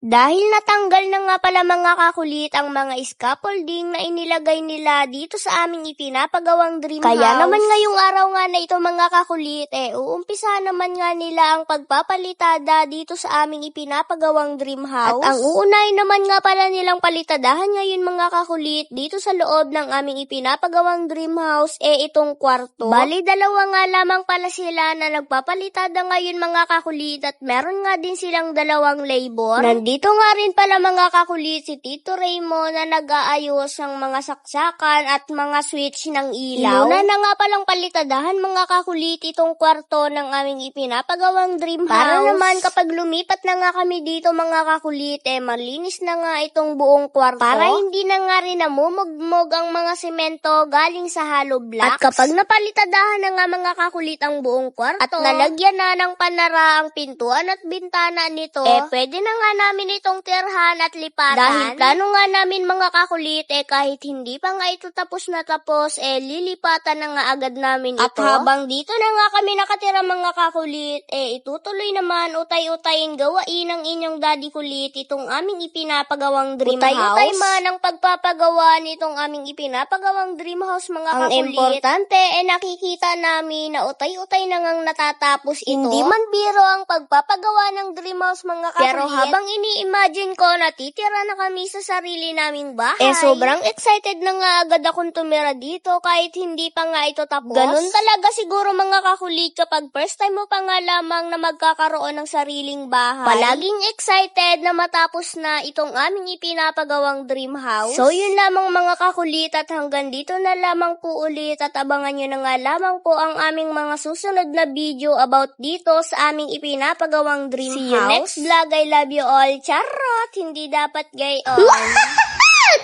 Dahil natanggal na nga pala mga kakulit ang mga scaffolding na inilagay nila dito sa aming ipinapagawang dream house. Kaya naman ngayong araw nga na ito mga kakulit, uumpisa naman nga nila ang pagpapalitada dito sa aming ipinapagawang dream house. At ang uunahin naman nga pala nilang palitadahan ngayon mga kakulit dito sa loob ng aming ipinapagawang dream house, itong kwarto. Bali, dalawa nga lamang pala sila na nagpapalitada ngayon mga kakulit at meron nga din silang dalawang labor. Dito nga rin pala mga kakulit si Tito Raymond na nag-aayos ng mga saksakan at mga switch ng ilaw. Inuna na nga palang palitadahan mga kakulit itong kwarto ng aming ipinapagawang dream house. Para naman kapag lumipat na nga kami dito mga kakulit, malinis na nga itong buong kwarto. Para hindi na nga rin namumugmog ang mga semento galing sa hollow blocks. At kapag napalitadahan na nga mga kakulit ang buong kwarto at nalagyan na ng panara ang pintuan at bintana nito, pwede na nga namin itong tirhan at lipatan. Dahil plano nga namin mga kakulit, kahit hindi pa nga ito tapos na tapos, lilipatan na nga agad namin ito. At habang dito na nga kami nakatira mga kakulit, itutuloy naman utay-utayin gawain ng inyong daddy kulit itong aming ipinapagawang dream house. Utay-utay man ang pagpapagawa nitong aming ipinapagawang dream house mga kakulit. Ang importante, nakikita namin na utay-utay na ngang natatapos ito. Hindi man biro ang pagpapagawa ng dream house mga kakulit. Pero habang imagine ko, natitira na kami sa sarili naming bahay. Sobrang excited na nga agad akong tumira dito kahit hindi pa nga ito tapos. Ganun talaga siguro mga kakulit kapag first time mo pa nga lamang na magkakaroon ng sariling bahay. Palaging excited na matapos na itong aming ipinapagawang dream house. So yun lamang mga kakulit at hanggang dito na lamang po ulit at abangan nyo na nga lamang po ang aming mga susunod na video about dito sa aming ipinapagawang dream house. See you next vlog. I love you all. Charot! Hindi dapat gayon.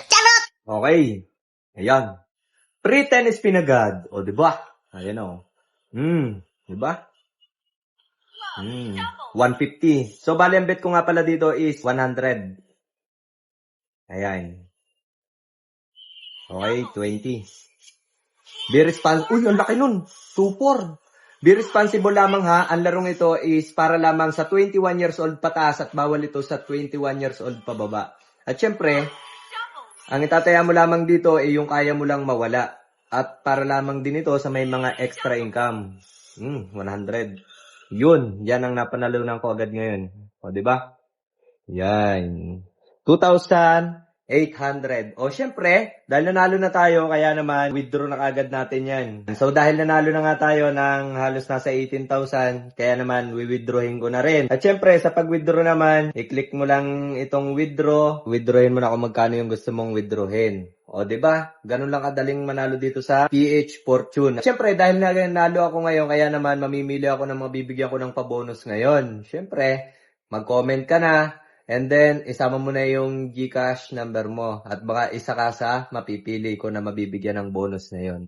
Charot! Okay. Ayan. Pre-tennis pinagad. O, diba? Ayan o. Diba? 150. So, bali ang bet ko nga pala dito is 100. Ayan. Okay, 20. Be responsible. Uy, ang laki nun. 2-4. Be responsible lamang ha. Ang larong ito is para lamang sa 21 years old pataas at bawal ito sa 21 years old pababa. At syempre, ang itataya mo lamang dito ay yung kaya mo lang mawala. At para lamang din ito sa may mga extra income. 100. Yun, yan ang napanalunan ko agad ngayon. O, diba? Yan. 2,800. O, syempre, dahil nanalo na tayo, kaya naman, withdraw na kagad natin yan. So, dahil nanalo na nga tayo ng halos nasa 18,000, kaya naman, withdrawin ko na rin. At syempre, sa pag-withdraw naman, i-click mo lang itong withdraw. Withdrawin mo na kung magkano yung gusto mong withdrawin. O, diba? Ganun lang kadaling manalo dito sa PH Fortune. Syempre, dahil nanalo ako ngayon, kaya naman, mamimili ako ng mabibigyan ko ng pabonus ngayon. Syempre, mag-comment ka na. And then, isama mo na yung GCash number mo. At baka isa ka sa mapipili ko na mabibigyan ng bonus na yon.